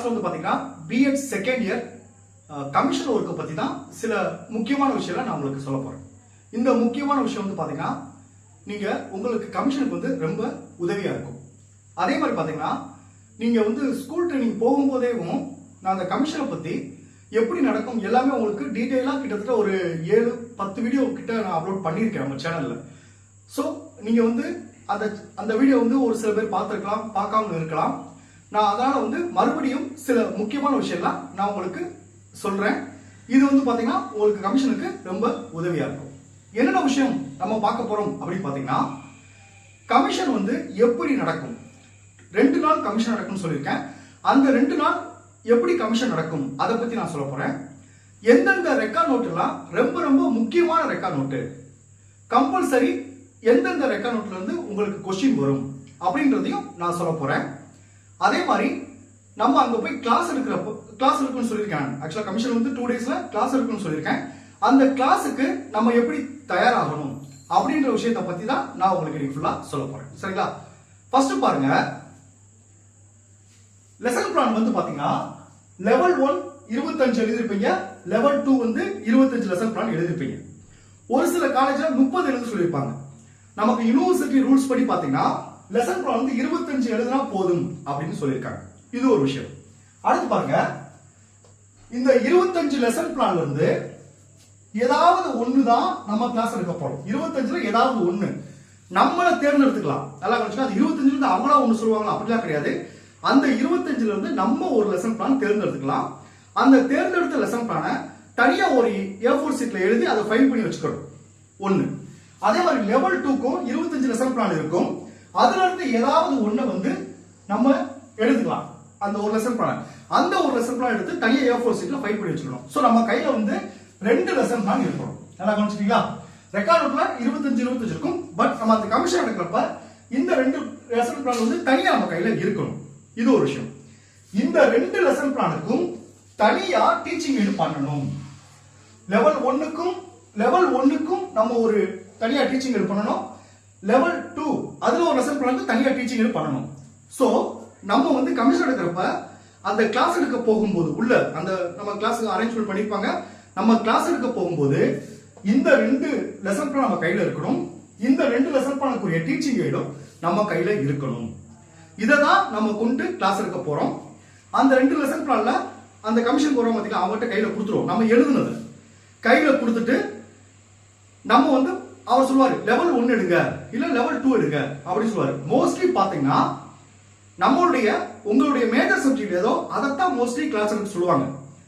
கிளாஸ்ல வந்து பாத்தீங்கன்னா பிஎட் செகண்ட் இயர் கமிஷன் ஒர்க்கை பத்தி தான் சில முக்கியமான விஷயங்களை நான் உங்களுக்கு சொல்ல போறேன். இந்த முக்கியமான விஷயம் வந்து பாத்தீங்கன்னா நீங்க உங்களுக்கு கமிஷனுக்கு வந்து ரொம்ப உதவியா இருக்கும். அதே மாதிரி பாத்தீங்கன்னா நீங்க வந்து ஸ்கூல் ட்ரைனிங் போகும்போதேவும் நான் அந்த கமிஷனை பத்தி எப்படி நடக்கும் எல்லாமே உங்களுக்கு டீட்டெயிலா கிட்டத்தட்ட ஒரு 7-10 வீடியோ கிட்ட நான் அப்லோட் பண்ணியிருக்கேன் நம்ம சேனல்ல. ஸோ நீங்க வந்து அந்த வீடியோ வந்து ஒரு சில பேர் பார்த்துருக்கலாம், பார்க்காம இருக்கலாம். நான் அதனால வந்து மறுபடியும் சில முக்கியமான விஷயம்லாம் நான் உங்களுக்கு சொல்றேன். இது வந்து பாத்தீங்கன்னா உங்களுக்கு கமிஷனுக்கு ரொம்ப உதவியா இருக்கும். என்னென்ன விஷயம் நம்ம பார்க்க போறோம் அப்படின்னு பாத்தீங்கன்னா, கமிஷன் வந்து எப்படி நடக்கும், 2 நாள் கமிஷன் நடக்கும்னு சொல்லியிருக்கேன். அந்த 2 நாள் எப்படி கமிஷன் நடக்கும் அதை பத்தி நான் சொல்ல போறேன். எந்தெந்த ரெக்கார்ட் நோட்டுலாம் ரொம்ப ரொம்ப முக்கியமான ரெக்கார்ட் நோட்டு, கம்பல்சரி எந்தெந்த ரெக்கார்ட் நோட்ல இருந்து உங்களுக்கு கொஸ்டின் வரும் அப்படின்றதையும் நான் சொல்ல போறேன். அதே மாதிரி நம்ம அங்க போய் கிளாஸ் இருக்குன்னு சொல்லியிருக்கேன். ஆக்சுவலா கமிஷன் வந்து 2 டேஸ்ல கிளாஸ் இருக்குன்னு சொல்லியிருக்கேன். அந்த கிளாஸுக்கு நம்ம எப்படி தயாராகணும் அப்படின்ற விஷயத்தை பத்தி தான் நான் உங்களுக்கு ஃபுல்லா சொல்ல போறேன். சரிங்களா? ஃபர்ஸ்ட் பாருங்க, லெசன் பிளான் வந்து பாத்தீங்கன்னா லெவல் 1 25 எழுதிருப்பீங்க, லெவல் 2 வந்து 25 லெசன் பிளான் எழுதிருப்பீங்க. ஒரு சில காலேஜ்ல 30 எழுத சொல்லியிருப்பாங்க. நமக்கு யூனிவர்சிட்டி ரூல்ஸ் படி பாத்தீங்கன்னா லெசன் பிளான் வந்து 25 எழுதினா போதும் அப்படின்னு சொல்லியிருக்காங்க. இது ஒரு விஷயம். அடுத்து பாருங்க, இந்த 25 லெசன் பிளான்ல இருந்து ஏதாவது ஒண்ணு தான் நம்ம கிளாஸ் எடுக்க போறோம். 25ல ஏதாவது ஒண்ணு நம்மள தேர்ந்தெடுத்துக்கலாம். நல்லா கவனிச்சுங்க, அது 25ல இருந்து அவங்களா ஒண்ணு சொல்லுவாங்களா அப்படிலாம் கிடையாது. அந்த 25ல இருந்து நம்ம ஒரு லெசன் பிளான் தேர்ந்தெடுத்துக்கலாம். அந்த தேர்ந்தெடுத்த லெசன் பிளானை தனியா ஒரு A4 சீட்ல எழுதி அதை ஃபைல் பண்ணி வச்சுக்கணும் ஒண்ணு. அதே மாதிரி லெவல் 2க்கும் 25 லெசன் பிளான் இருக்கும். அதுல இருந்து ஏதாவது ஒண்ணு வந்து நம்ம எடுத்துக்கலாம். அந்த ஒரு லெசன் பிளான், அந்த ஒரு லெசன் பிளான் எடுத்து தனியா A4 சீட்ல ஃபைல் பண்ணி வச்சுக்கணும். சோ நம்ம கையில வந்து 2 லெசன் பிளான் இருக்கணும். நல்லா கவனிச்சிட்டீங்களா? ரெக்கார்ட் நோட்ல 25 இருக்கும். பட் நம்ம அந்த கமிஷன் எடுக்கிறப்ப இந்த 2 லெசன் பிளான் வந்து தனியா நம்ம கையில இருக்கணும். இது ஒரு விஷயம். இந்த 2 லெசன் பிளானுக்கும் தனியா டீச்சிங் எய்ட் பண்ணணும். லெவல் 1க்கும் நம்ம ஒரு தனியா டீச்சிங் எய்ட் பண்ணணும். லெவல் 2 அதுல ஒரு லெசன் பிளானுக்கு தனியா டீச்சிங் எய்ட் பண்ணணும். சோ நம்ம வந்து கமிஷன் எடுக்கிறப்ப அந்த கிளாஸ் எடுக்க போகும்போது உள்ள அந்த நம்ம கிளாஸ் அரேஞ்ச்மெண்ட் பண்ணிருப்பாங்க. நம்ம கிளாஸ் எடுக்க போகும்போது இந்த 2 லெசன் பிளான் நம்ம கையில இருக்கணும். இந்த 2 லெசன் பிளானுக்குரிய டீச்சிங் எய்டும் நம்ம கையில இருக்கணும். இததான் நம்ம கொண்டு கிளாஸ் எடுக்க போறோம். அந்த 2 லெசன் பிளான்ல அந்த கமிஷன் போறோம் பாத்தீங்களா, அவங்ககிட்ட கையில கொடுத்துருவோம். நம்ம எழுதுனது கையில கொடுத்துட்டு நம்ம வந்து அவர் சொல்லுவாரு லெவல் 1 எடுங்க இல்ல லெவல் 2 எடுங்க அப்படி சொல்லுவாரு. மோஸ்ட்லி பாத்தீங்கன்னா உங்களுடைய மேஜர் சப்ஜெக்ட் ஏதோ அதைத்தான் மோஸ்ட்லி கிளாஸ் எடுக்க சொல்லுவாங்க.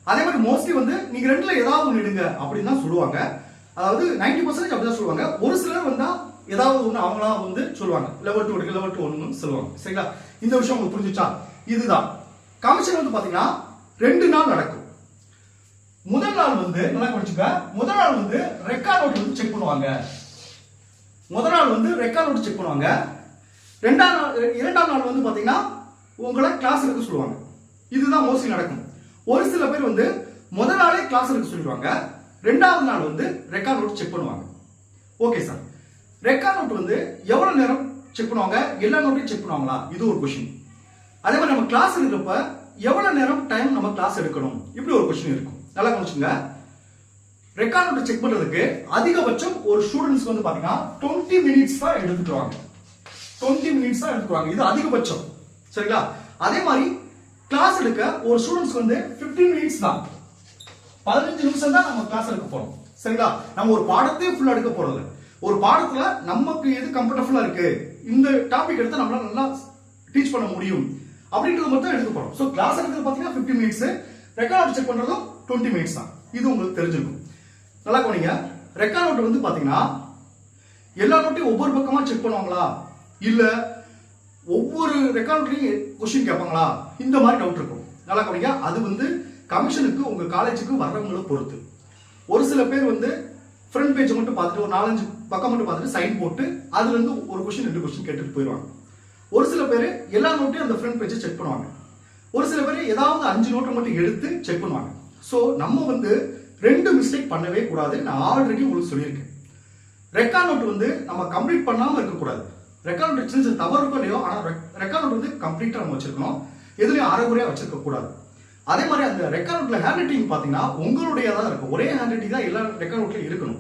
அதே மாதிரி மோஸ்ட்லி வந்து நீங்க 2ல ஏதாவது ஒன்று எடுங்க அப்படின்னு தான் சொல்லுவாங்க. அதாவது 90% அப்படிதான் சொல்லுவாங்க. ஒரு சிலர் வந்தா ஏதாவது ஒண்ணு அவங்களா வந்து சொல்லுவாங்க லெவல் 2 எடுக்க, லெவல் 2 ஒன்னு சொல்லுவாங்க. சரிங்களா? இந்த விஷயம் உங்களுக்கு புரிஞ்சுச்சா? இதுதான் கமிஷன் வந்து பாத்தீங்கன்னா 2 நாள் நடக்கும். முதல் நாள் வந்து நல்லா படிச்சுக்க, முதல் நாள் வந்து ரெக்கார்ட் நோட் வந்து செக் பண்ணுவாங்க. இரண்டாம் நாள் வந்து பாத்தீங்கன்னா உங்களை கிளாஸ் எடுக்க சொல்லுவாங்க. இதுதான் மோஸ்ட்லி நடக்கும். ஒரு சில பேர் வந்து முதல் நாளே கிளாஸ் எடுக்க சொல்லுவாங்க. 2வது நாள் வந்து ரெக்கார்ட் நோட் செக் பண்ணுவாங்க. ஓகே சார், ரெக்கார்ட் நோட் வந்து எவ்வளவு நேரம் செக் பண்ணுவாங்க, எல்லா நோட்டையும் செக் பண்ணுவாங்களா, இது ஒரு கொஸ்டின். அதே மாதிரி நம்ம கிளாஸ் எடுக்கிறப்ப எவ்வளவு நேரம் டைம் நம்ம கிளாஸ் எடுக்கணும், இப்படி ஒரு கொஸ்டின் இருக்கும். நல்லா கவனிச்சுங்க. ரெக்கார்ட் நோட் செக் பண்றதுக்கு அதிகபட்சம் ஒரு ஸ்டூடெண்ட்ஸ் வந்து பாத்தீங்கன்னா 20 மினிட்ஸ் தான் எடுத்துக்குவாங்க. 20 மினிட்ஸ் தான் எடுத்துக்குவாங்க. இது அதிகபட்சம். சரிங்களா? அதே மாதிரி கிளாஸ் எடுக்க ஒரு ஸ்டூடெண்ட்ஸ் வந்து 15 மினிட்ஸ் தான், 15 நிமிஷம் தான் நம்ம கிளாஸ் எடுக்க போறோம். சரிங்களா? நம்ம ஒரு பாடத்தையும் ஃபுல்லா எடுக்க போறது. ஒரு பாடத்துல நமக்கு எது கம்ஃபர்டபுளா இருக்கு, இந்த டாபிக் எடுத்து நம்மளால நல்லா டீச் பண்ண முடியும் அப்படின்றது மட்டும் எடுக்க போறோம். சோ கிளாஸ் எடுக்கிறது பாத்தீங்கன்னா 15 மினிட்ஸ், ரெக்கார்ட் செக் பண்றதும் 20 மினிட்ஸ் தான். இது உங்களுக்கு தெரிஞ்சிருக்கும். நல்லா கவனிங்க. ரெக்கார்ட் நோட் வந்து பாத்தீங்கன்னா எல்லா நோட்டையும் ஒவ்வொரு பக்கமா செக் பண்ணுவாங்களா, இல்ல ஒவ்வொரு ரெக்கார்ட்லயும் கொஸ்டின் கேட்பாங்களா, இந்த மாதிரி டவுட் இருக்கும். நல்லா கவனிங்க. அது வந்து கமிஷனுக்கு உங்க காலேஜுக்கு வர்றவங்களை பொறுத்து. ஒரு சில பேர் வந்து ஃப்ரண்ட் பேஜ் மட்டும் பார்த்துட்டு ஒரு 4-5 பக்கம் மட்டும் பார்த்துட்டு சைன் போட்டு அதுல இருந்து ஒரு கொஸ்டின் 2 கொஸ்டின் கேட்டுட்டு போயிடுவாங்க. ஒரு சில பேர் எல்லா நோட்டையும் அந்த ஃப்ரண்ட் பேஜை செக் பண்ணுவாங்க. ஒரு சில பேர் ஏதாவது 5 நோட்டை மட்டும் எடுத்து செக் பண்ணுவாங்க. சோ நம்ம வந்து 2 மிஸ்டேக் பண்ணவே கூடாது. நான் ஆல்ரெடி உங்களுக்கு சொல்லியிருக்கேன். ரெக்கார்ட் நோட் வந்து நம்ம கம்ப்ளீட் பண்ணாம இருக்க கூடாது. ரெக்கார்ட் நோட் சின்ன தவறு இருக்கோ இல்லையோ, ஆனா ரெக்கார்ட் நோட் வந்து கம்ப்ளீட்டா நம்ம வச்சிருக்கணும். எதுலையும் அரைகுறையா வச்சிருக்க கூடாது. அதே மாதிரி அந்த ரெக்கார்ட் நோட்ல ஹேண்ட் ரைட்டிங் பாத்தீங்கன்னா உங்களுடையதான் இருக்கும். ஒரே ஹேண்ட் ரைட்டிங் தான் எல்லா ரெக்கார்ட் நோட்லயும் இருக்கணும்.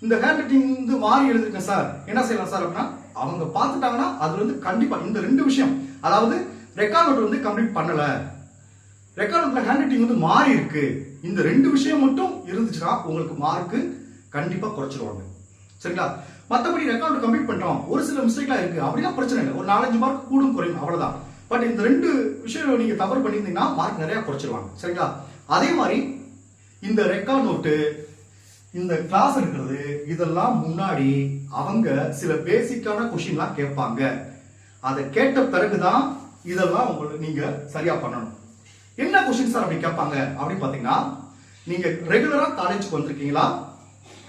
இந்த ஹேண்ட் ரைட்டிங் வந்து மாறி எழுதிருக்கேன் சார், என்ன செய்யலாம் சார் அப்படின்னா அவங்க பார்த்துட்டாங்கன்னா அதுல வந்து கண்டிப்பா இந்த 2 விஷயம், அதாவது ரெக்கார்ட் நோட் வந்து கம்ப்ளீட் பண்ணல, ரெக்கார்ட் நோட்ல ஹேண்ட் ரைட்டிங் வந்து மாறி இருக்கு, இந்த 2 விஷயம் மட்டும் இருந்துச்சுன்னா உங்களுக்கு மார்க்கு கண்டிப்பா குறைச்சிருவாங்க. சரிங்களா? மற்றபடி ரெக்கார்ட் கம்ப்ளீட் பண்றோம், ஒரு சில மிஸ்டேக்லாம் இருக்கு அப்படின்னா பிரச்சனை இல்லை, ஒரு 4-5 மார்க் கூடும் குறையும் அவ்வளவுதான். பட் இந்த 2 விஷயம் நீங்க தவறு பண்ணியிருந்தீங்கன்னா மார்க் நிறைய குறைச்சிருவாங்க. சரிங்களா? அதே மாதிரி இந்த ரெக்கார்ட் நோட்டு, இந்த கிளாஸ் இருக்கிறது, இதெல்லாம் முன்னாடி அவங்க சில பேசிக்கான கொஸ்டின்லாம் கேட்பாங்க. அதை கேட்ட பிறகுதான் இதெல்லாம் உங்களுக்கு நீங்க சரியா பண்ணணும். என்ன கொஸ்டின் சார் அப்படி கேட்பாங்க அப்படின்னு பாத்தீங்கன்னா, நீங்க ரெகுலரா காலேஜுக்கு வந்திருக்கீங்களா,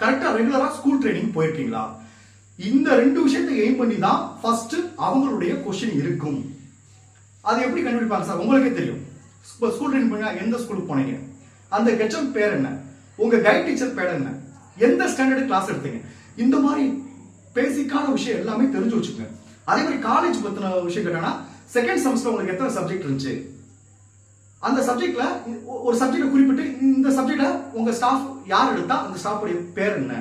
கரெக்டா ரெகுலரா ஸ்கூல் ட்ரைனிங் போயிருக்கீங்களா, இந்த 2 விஷயத்தை எய்ம் பண்ணி தான் ஃபர்ஸ்ட் அவங்களுடைய கொஸ்டின் இருக்கும். அது எப்படி கண்டுபிடிப்பாங்க சார்? உங்களுக்கே தெரியும். ஸ்கூல் ட்ரைனிங் பண்ணா எந்த ஸ்கூலுக்கு போனீங்க, அந்த ஹெச்எம் பேர் என்ன, உங்க கைட் டீச்சர் பேர் என்ன, எந்த ஸ்டாண்டர்ட் கிளாஸ் எடுத்தீங்க, இந்த மாதிரி பேசிக்கான விஷயம் எல்லாமே தெரிஞ்சு வச்சுக்கோங்க. அதே மாதிரி காலேஜ் பத்தின விஷயம் கேட்டா, செகண்ட் செமஸ்டர் உங்களுக்கு எத்தனை சப்ஜெக்ட் இருந்துச்சு, அந்த சப்ஜெக்ட்ல ஒரு சப்ஜெக்ட் குறிப்பிட்டு இந்த சப்ஜெக்ட்ல உங்க ஸ்டாஃப் யார் எடுத்தா அந்த ஸ்டாஃபோட பேர் என்ன,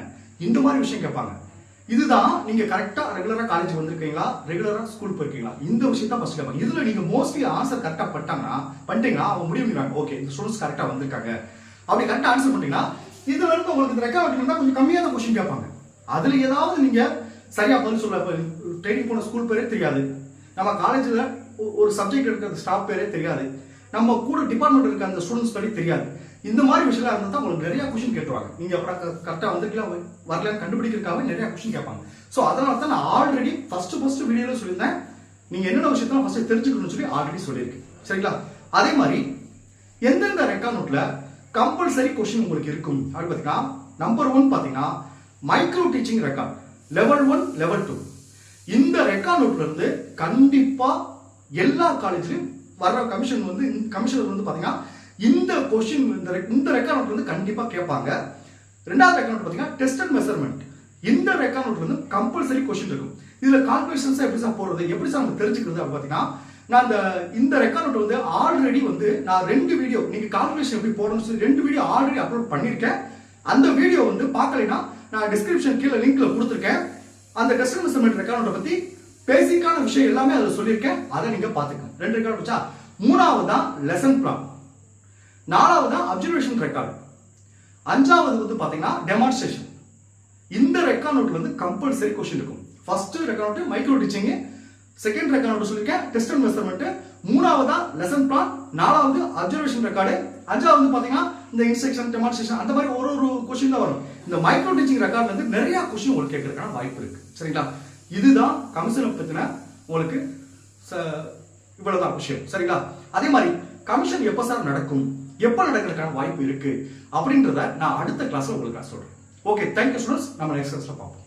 இந்த மாதிரி விஷயம் கேட்பாங்க. இதுதான் நீங்க கரெக்டா ரெகுலரா காலேஜ் வந்திருக்கீங்களா, ரெகுலரா ஸ்கூல் போயிருக்கீங்களா, இந்த விஷயம் தான் ஃபர்ஸ்ட் கேட்பாங்க. இதுல நீங்க மோஸ்ட்லி ஆன்சர் கரெக்டா பண்ணிட்டீங்கன்னா அவங்க முடிவு பண்ணிடுவாங்க, ஓகே இந்த ஸ்டூடெண்ட்ஸ் கரெக்டா வந்திருக்காங்க. அப்படி கரெக்டா ஆன்சர் பண்ணிட்டீங்கன்னா இதுல இருந்து உங்களுக்கு இந்த ரெக்கார்ட் இருந்தா கொஞ்சம் கம்மியான கொஸ்டின் கேட்பாங்க. அதுல ஏதாவது நீங்க சரியா பதில் சொல்ல, ட்ரைனிங் போன ஸ்கூல் பேரே தெரியாது, நம்ம காலேஜ்ல ஒரு சப்ஜெக்ட் இருக்கிற ஸ்டாஃப் பேரே தெரியாது, நம்ம கூட டிபார்ட்மெண்ட் இருக்க அந்த ஸ்டூடெண்ட்ஸ் படி தெரியாது, இந்த மாதிரி விஷயம் இருந்தா உங்களுக்கு நிறைய கொஸ்டின் கேட்டுருவாங்க. நீங்க அப்புறம் கரெக்டா வந்துருக்கலாம் வரல கண்டுபிடிக்கிறதுக்காக நிறைய கொஸ்டின் கேட்பாங்க. சோ அதனால தான் நான் ஆல்ரெடி ஃபர்ஸ்ட் வீடியோல சொல்லியிருந்தேன், நீங்க என்னென்ன விஷயத்தெல்லாம் ஃபர்ஸ்ட் தெரிஞ்சுக்கணும்னு சொல்லி ஆல்ரெடி சொல்லியிருக்கேன். சரிங்களா? அதே மாதிரி எந்தெந்த ரெக்கார்ட் நோட்ல கம்பல்சரி கொஸ்டின் உங்களுக்கு இருக்கும் அப்படின்னு பாத்தீங்கன்னா, நம்பர் 1 பாத்தீங்கன்னா micro teaching record level 1 level 2. இந்த ரெக்கார்ட் நோட்ல இருந்து கண்டிப்பா எல்லா காலேஜ்லயும் வர்ற கமிஷனர் வந்து பாத்தீங்கன்னா இந்த கொஸ்டின் இந்த ரெக்கார்ட் நோட் வந்து கண்டிப்பா கேட்பாங்க. ரெண்டாவது ரெக்கார்ட் நோட் பாத்தீங்கன்னா டெஸ்ட் அண்ட் மெஷர்மெண்ட். இந்த ரெக்கார்ட் நோட்ல வந்து கம்பல்சரி கொஸ்டின் இருக்கும். இதுல கால்குலேஷன்ஸ் எப்படி சார் போறது, எப்படி சார் நம்ம தெரிஞ்சுக்கிறது அப்படின்னு பாத்தீங்கன்னா, நான் இந்த ரெக்கார்ட் நோட் வந்து ஆல்ரெடி வந்து நான் 2 வீடியோ, நீங்க கால்குலேஷன் எப்படி போடணும்னு சொல்லி 2 வீடியோ ஆல்ரெடி அப்லோட் பண்ணிருக்கேன். அந்த வீடியோ வந்து பார்க்கலைன்னா நான் டிஸ்கிரிப்ஷன் கீழே லிங்க்ல கொடுத்துருக்கேன். அந்த டெஸ்ட் அண்ட் மெஷர்மெண்ட் ரெக்கார்ட் நோட்டை பத்தி பேசிக்கான விஷயம் எல்லாமே அதுல சொல்லியிருக்கேன், அதை நீங்க பாத்துக்கங்க. 2 ரெக்கார்ட் வச்சா, மூணாவது தான் லெசன் பிளான், நாலாவது தான் அப்சர்வேஷன் ரெக்கார்டு, அஞ்சாவது வந்து பாத்தீங்கன்னா டெமான்ஸ்ட்ரேஷன். இந்த ரெக்கார்ட் நோட்ல வந்து கம்பல்சரி கொஸ்டின் இருக்கும். First record note micro teaching, second record note சொல்லிருக்கேன் டெஸ்ட் அண்ட் மெஷர்மெண்ட், மூணாவது லெசன் பிளான், நாலாவது அப்சர்வேஷன் ரெக்கார்டு, அஞ்சாவது பாத்தீங்கன்னா இந்த இன்ஸ்ட்ரக்ஷன் டெமான்ஸ்ட்ரேஷன், அந்த மாதிரி ஒரு கொஸ்டின் தான் வரும். இந்த மைக்ரோ டீச்சிங் ரெக்கார்ட்ல இருந்து நிறைய கொஸ்டின் உங்களுக்கு கேட்கறதுக்கான வாய்ப்பு இருக்கு. சரிங்களா? இதுதான் கமிஷனை பத்தின உங்களுக்கு இவ்வளவுதான் விஷயம். சரிங்களா? அதே மாதிரி கமிஷன் எப்ப சார் நடக்கும், எப்ப நடக்கிறதுக்கான வாய்ப்பு இருக்கு அப்படின்றத நான் அடுத்த கிளாஸ்ல உங்களுக்கு நான் சொல்றேன். Okay, thank you students. நம்ம நெக்ஸ்ட் கிளாஸ்ல பார்ப்போம்.